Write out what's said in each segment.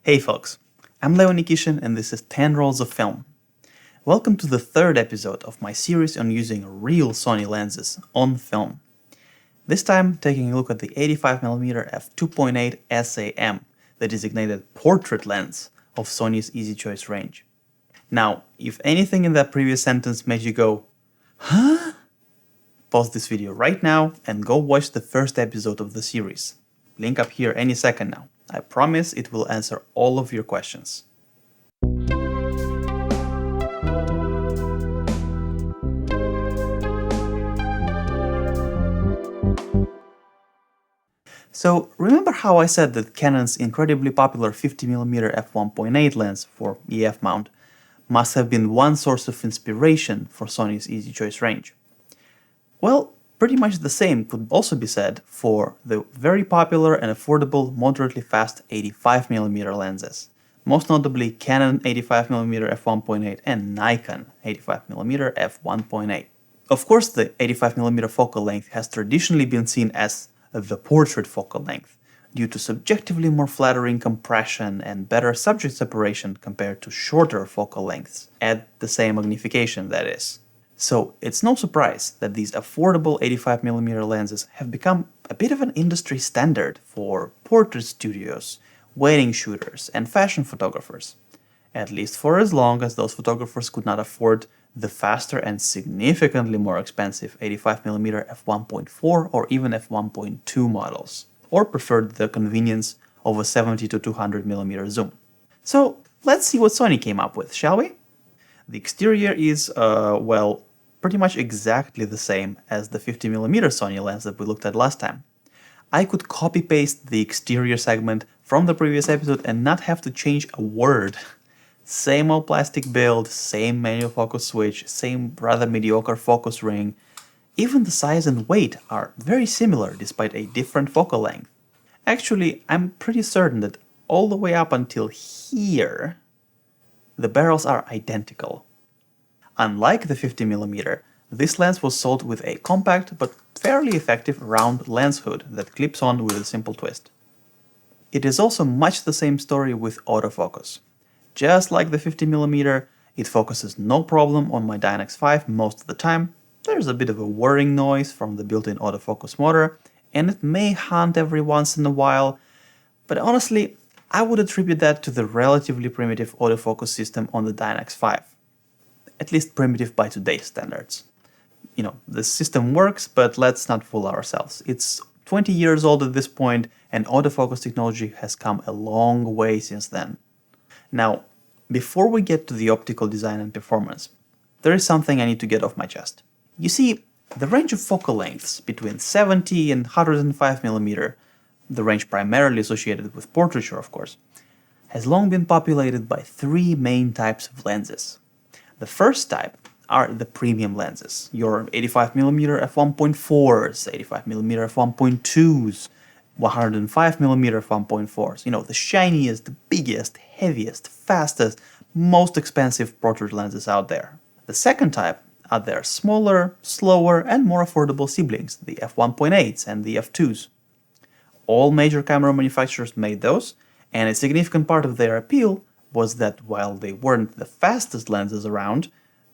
Hey folks, I'm Leo Nikishin and this is 10 Rolls of Film. Welcome to the third episode of my series on using real Sony lenses on film. This time taking a look at the 85mm f2.8 SAM, the designated portrait lens of Sony's Easy Choice range. Now, if anything in that previous sentence made you go, huh? Pause this video right now and go watch the first episode of the series. Link up here any second now. I promise it will answer all of your questions. So remember how I said that Canon's incredibly popular 50mm f1.8 lens for EF mount must have been one source of inspiration for Sony's Easy Choice range? Well, pretty much the same could also be said for the very popular and affordable moderately fast 85mm lenses, most notably Canon 85mm f1.8 and Nikon 85mm f1.8. Of course, the 85mm focal length has traditionally been seen as the portrait focal length, due to subjectively more flattering compression and better subject separation compared to shorter focal lengths, at the same magnification that is. So it's no surprise that these affordable 85mm lenses have become a bit of an industry standard for portrait studios, wedding shooters, and fashion photographers, at least for as long as those photographers could not afford the faster and significantly more expensive 85mm f1.4 or even f1.2 models, or preferred the convenience of a 70 to 200mm zoom. So let's see what Sony came up with, shall we? The exterior is, well, pretty much exactly the same as the 50mm Sony lens that we looked at last time. I could copy-paste the exterior segment from the previous episode and not have to change a word. Same old plastic build, same manual focus switch, same rather mediocre focus ring. Even the size and weight are very similar despite a different focal length. Actually, I'm pretty certain that all the way up until here, the barrels are identical. Unlike the 50mm, this lens was sold with a compact but fairly effective round lens hood that clips on with a simple twist. It is also much the same story with autofocus. Just like the 50mm, it focuses no problem on my Dynex-5 most of the time. There's a bit of a whirring noise from the built-in autofocus motor, and it may hunt every once in a while, but honestly, I would attribute that to the relatively primitive autofocus system on the Dynex-5. At least primitive by today's standards. You know, the system works, but let's not fool ourselves. It's 20 years old at this point, and autofocus technology has come a long way since then. Now, before we get to the optical design and performance, there is something I need to get off my chest. You see, the range of focal lengths between 70 and 105mm, the range primarily associated with portraiture of course, has long been populated by three main types of lenses. The first type are the premium lenses, your 85mm f1.4s, 85mm f1.2s, 105mm f1.4s, you know, the shiniest, biggest, heaviest, fastest, most expensive portrait lenses out there. The second type are their smaller, slower, and more affordable siblings, the f1.8s and the f2s. All major camera manufacturers made those, and a significant part of their appeal was that while they weren't the fastest lenses around,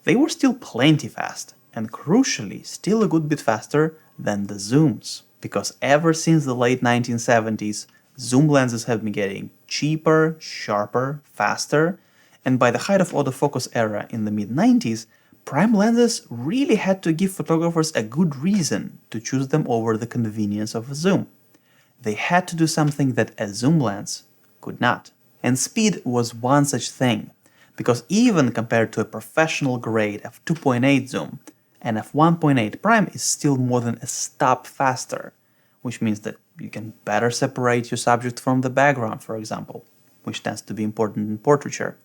they were still plenty fast, and crucially still a good bit faster than the zooms. Because ever since the late 1970s, zoom lenses have been getting cheaper, sharper, faster, and by the height of autofocus era in the mid-90s, prime lenses really had to give photographers a good reason to choose them over the convenience of a zoom. They had to do something that a zoom lens could not. And speed was one such thing, because even compared to a professional grade f2.8 zoom, an f1.8 prime is still more than a stop faster, which means that you can better separate your subject from the background, for example, which tends to be important in portraiture.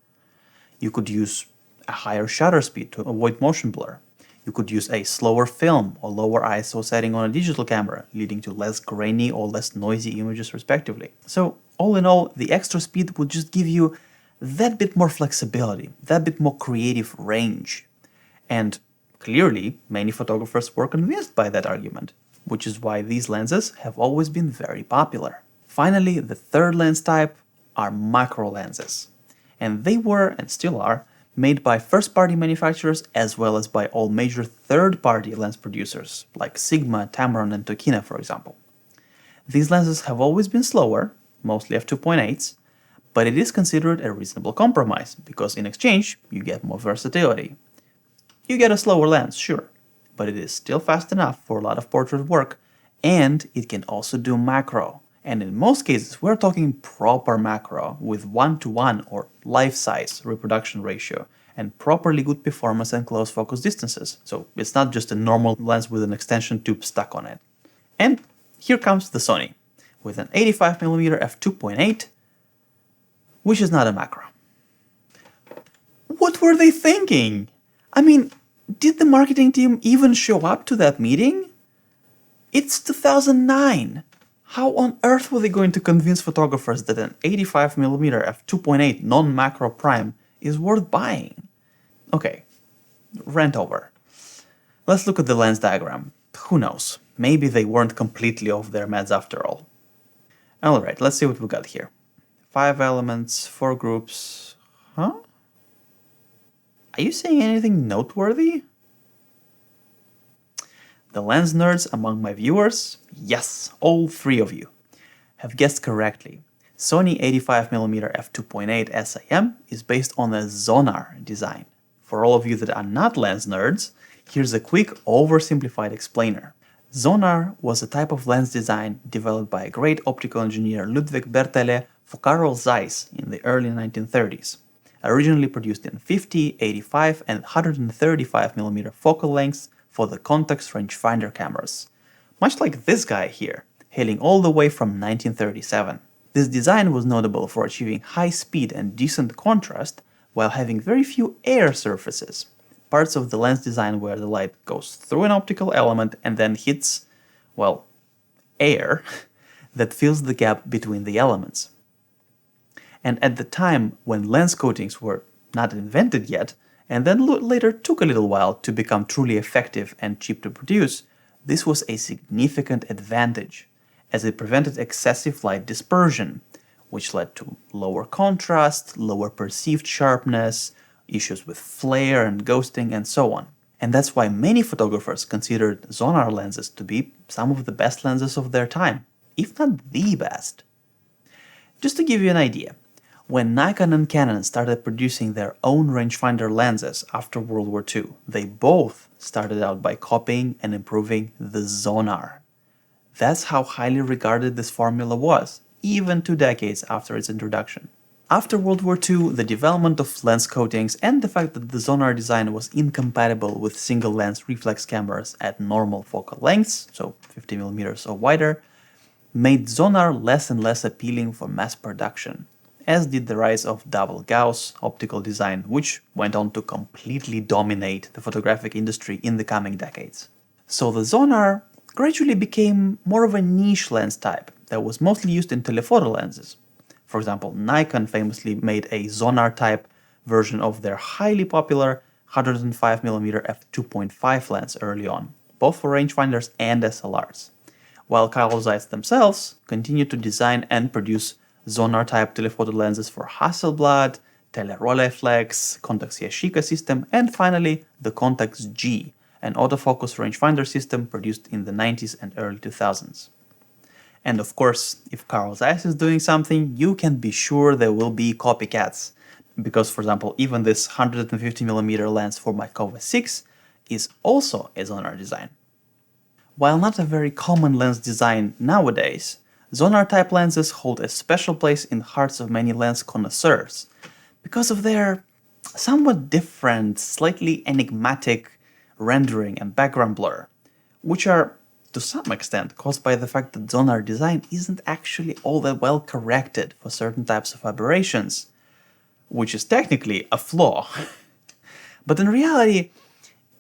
You could use a higher shutter speed to avoid motion blur. You could use a slower film or lower ISO setting on a digital camera, leading to less grainy or less noisy images respectively. So all in all, the extra speed would just give you that bit more flexibility, that bit more creative range. And clearly, many photographers were convinced by that argument, which is why these lenses have always been very popular. Finally, the third lens type are macro lenses. And they were, and still are, made by first-party manufacturers as well as by all major third-party lens producers, like Sigma, Tamron, and Tokina, for example. These lenses have always been slower, mostly f2.8s, but it is considered a reasonable compromise, because in exchange, you get more versatility. You get a slower lens, sure, but it is still fast enough for a lot of portrait work, and it can also do macro. And in most cases, we're talking proper macro with 1:1 or life-size reproduction ratio and properly good performance and close focus distances. So it's not just a normal lens with an extension tube stuck on it. And here comes the Sony with an 85mm f2.8, which is not a macro. What were they thinking? I mean, did the marketing team even show up to that meeting? It's 2009. How on earth were they going to convince photographers that an 85mm f2.8 non-macro prime is worth buying? Okay, rant over. Let's look at the lens diagram. Who knows? Maybe they weren't completely off their meds after all. Alright, let's see what we got here. 5 elements, 4 groups. Huh? Are you saying anything noteworthy? The lens nerds among my viewers, yes, all 3 of you, have guessed correctly. Sony 85mm f2.8 SIM is based on a Sonnar design. For all of you that are not lens nerds, here's a quick oversimplified explainer. Sonnar was a type of lens design developed by a great optical engineer Ludwig Bertele for Carl Zeiss in the early 1930s. Originally produced in 50, 85 and 135mm focal lengths for the contact rangefinder cameras. Much like this guy here, hailing all the way from 1937. This design was notable for achieving high speed and decent contrast while having very few air surfaces, parts of the lens design where the light goes through an optical element and then hits, well, air that fills the gap between the elements. And at the time when lens coatings were not invented yet, and then later took a little while to become truly effective and cheap to produce, this was a significant advantage, as it prevented excessive light dispersion, which led to lower contrast, lower perceived sharpness, issues with flare and ghosting, and so on. And that's why many photographers considered Sonnar lenses to be some of the best lenses of their time, if not the best. Just to give you an idea, when Nikon and Canon started producing their own rangefinder lenses after World War II, they both started out by copying and improving the Sonnar. That's how highly regarded this formula was, even 2 decades after its introduction. After World War II, the development of lens coatings and the fact that the Sonnar design was incompatible with single-lens reflex cameras at normal focal lengths, so 50mm or wider, made Sonnar less and less appealing for mass production, as did the rise of double Gauss optical design, which went on to completely dominate the photographic industry in the coming decades. So the Sonnar gradually became more of a niche lens type that was mostly used in telephoto lenses. For example, Nikon famously made a Sonnar type version of their highly popular 105mm f2.5 lens early on, both for rangefinders and SLRs, while Carl Zeiss themselves continued to design and produce Sonnar type telephoto lenses for Hasselblad, Telerolleiflex, Contax Yashica system, and finally the Contax G, an autofocus rangefinder system produced in the 90s and early 2000s. And of course, if Carl Zeiss is doing something, you can be sure there will be copycats, because for example, even this 150mm lens for my Kova 6 is also a Sonnar design. While not a very common lens design nowadays, Sonnar type lenses hold a special place in the hearts of many lens connoisseurs because of their somewhat different, slightly enigmatic rendering and background blur, which are to some extent caused by the fact that Sonnar design isn't actually all that well corrected for certain types of aberrations, which is technically a flaw. But in reality,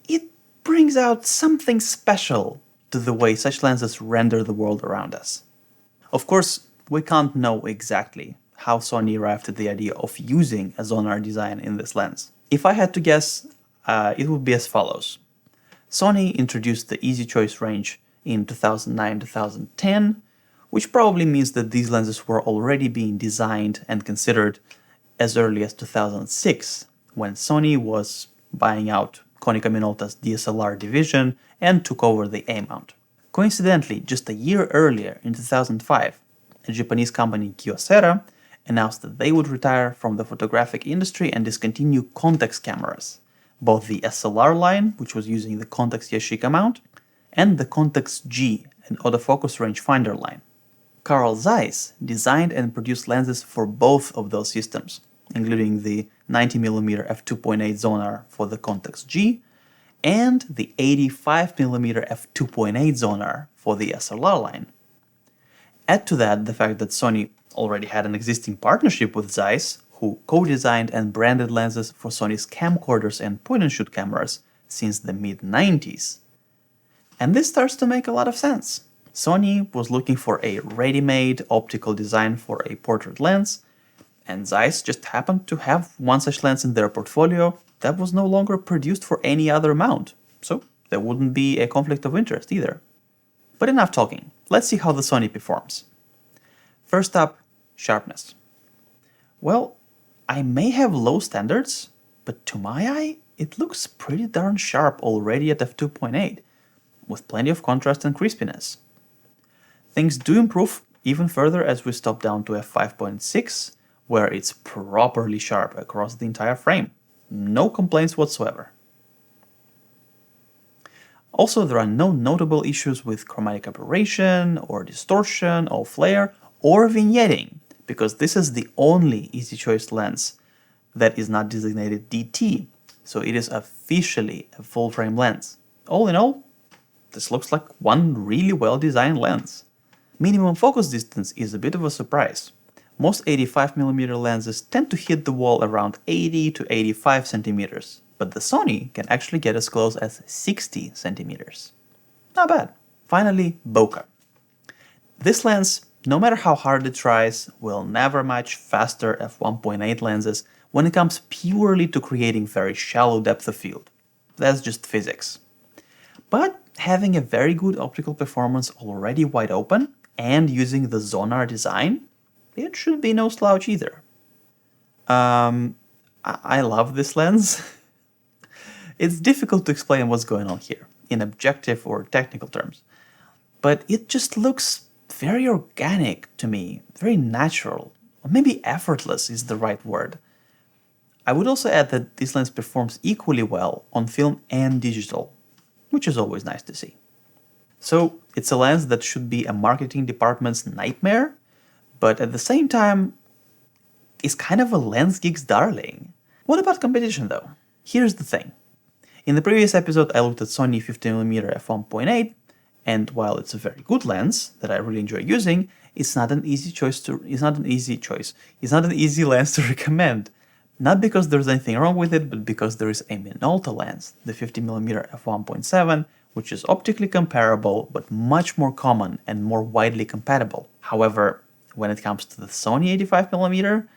it brings out something special to the way such lenses render the world around us. Of course, we can't know exactly how Sony arrived at the idea of using a Sonnar design in this lens. If I had to guess, it would be as follows. Sony introduced the Easy Choice range in 2009-2010, which probably means that these lenses were already being designed and considered as early as 2006, when Sony was buying out Konica Minolta's DSLR division and took over the A-mount. Coincidentally, just a year earlier, in 2005, a Japanese company, Kyocera, announced that they would retire from the photographic industry and discontinue Contax cameras, both the SLR line, which was using the Contax Yashica mount, and the Contax G, an autofocus rangefinder line. Carl Zeiss designed and produced lenses for both of those systems, including the 90mm f2.8 Sonnar for the Contax G and the 85mm f2.8 Sonnar for the SLR line. Add to that the fact that Sony already had an existing partnership with Zeiss, who co-designed and branded lenses for Sony's camcorders and point-and-shoot cameras since the mid-90s. And this starts to make a lot of sense. Sony was looking for a ready-made optical design for a portrait lens, and Zeiss just happened to have one such lens in their portfolio that was no longer produced for any other mount, so there wouldn't be a conflict of interest either. But enough talking, let's see how the Sony performs. First up, sharpness. Well, I may have low standards, but to my eye, it looks pretty darn sharp already at f2.8, with plenty of contrast and crispiness. Things do improve even further as we stop down to f5.6, where it's properly sharp across the entire frame. No complaints whatsoever. Also, there are no notable issues with chromatic aberration, or distortion, or flare, or vignetting, because this is the only Easy Choice lens that is not designated DT, so it is officially a full-frame lens. All in all, this looks like one really well-designed lens. Minimum focus distance is a bit of a surprise. Most 85mm lenses tend to hit the wall around 80 to 85 centimeters, but the Sony can actually get as close as 60 centimeters. Not bad. Finally, bokeh. This lens, no matter how hard it tries, will never match faster f1.8 lenses when it comes purely to creating very shallow depth of field. That's just physics. But having a very good optical performance already wide open and using the Sonnar design, it should be no slouch either. I love this lens. It's difficult to explain what's going on here in objective or technical terms, but it just looks very organic to me, very natural, or maybe effortless is the right word. I would also add that this lens performs equally well on film and digital, which is always nice to see. So it's a lens that should be a marketing department's nightmare, but at the same time, it's kind of a lens geek's darling. What about competition though? Here's the thing. In the previous episode, I looked at Sony 50mm f1.8, and while it's a very good lens that I really enjoy using, it's not an easy lens to recommend. Not because there's anything wrong with it, but because there is a Minolta lens, the 50mm f1.7, which is optically comparable, but much more common and more widely compatible. However, when it comes to the Sony 85mm,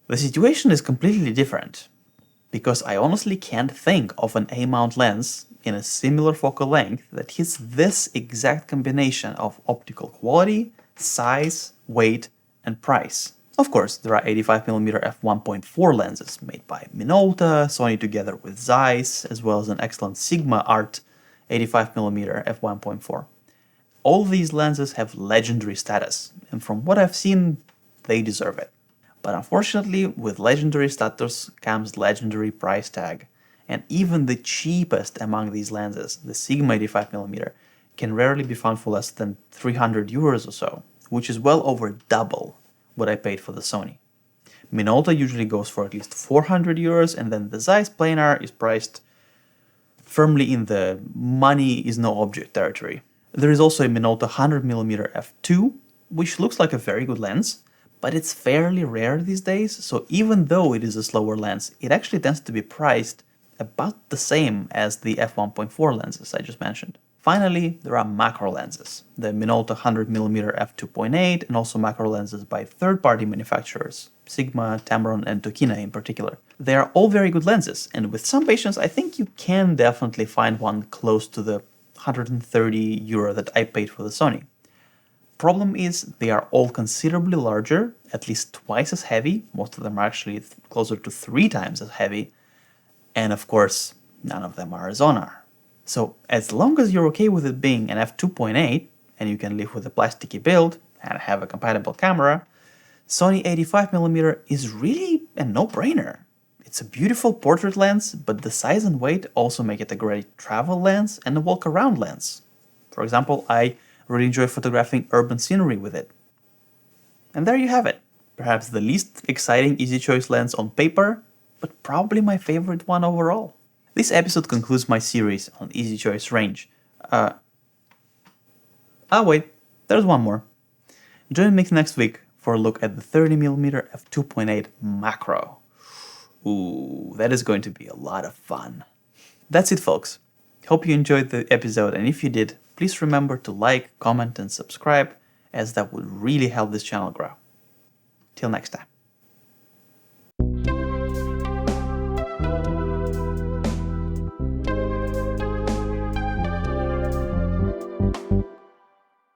the situation is completely different, because I honestly can't think of an A-mount lens in a similar focal length that hits this exact combination of optical quality, size, weight, and price. Of course, there are 85mm f1.4 lenses made by Minolta, Sony together with Zeiss, as well as an excellent Sigma Art 85mm f1.4. All these lenses have legendary status, and from what I've seen, they deserve it. But unfortunately, with legendary status comes legendary price tag, and even the cheapest among these lenses, the Sigma 85mm, can rarely be found for less than 300 euros or so, which is well over double what I paid for the Sony. Minolta usually goes for at least 400 euros, and then the Zeiss planar is priced firmly in the money is no object territory. There is also a Minolta 100mm f2, which looks like a very good lens, but it's fairly rare these days, so even though it is a slower lens, it actually tends to be priced about the same as the f1.4 lenses I just mentioned. Finally, there are macro lenses, the Minolta 100mm f2.8, and also macro lenses by third-party manufacturers, Sigma, Tamron, and Tokina in particular. They are all very good lenses, and with some patience I think you can definitely find one close to the 130 euro that I paid for the Sony. Problem is, they are all considerably larger, at least twice as heavy, most of them are actually closer to 3 times as heavy, and of course, none of them are a Sonnar. So as long as you're okay with it being an f2.8, and you can live with a plasticky build and have a compatible camera, Sony 85mm is really a no-brainer. It's a beautiful portrait lens, but the size and weight also make it a great travel lens and a walk-around lens. For example, I really enjoy photographing urban scenery with it. And there you have it. Perhaps the least exciting easy choice lens on paper, but probably my favorite one overall. This episode concludes my series on easy choice range. Wait, there's one more. Join me next week for a look at the 30mm f2.8 macro. Ooh, that is going to be a lot of fun. That's it, folks. Hope you enjoyed the episode, and if you did, please remember to like, comment, and subscribe, as that would really help this channel grow. Till next time.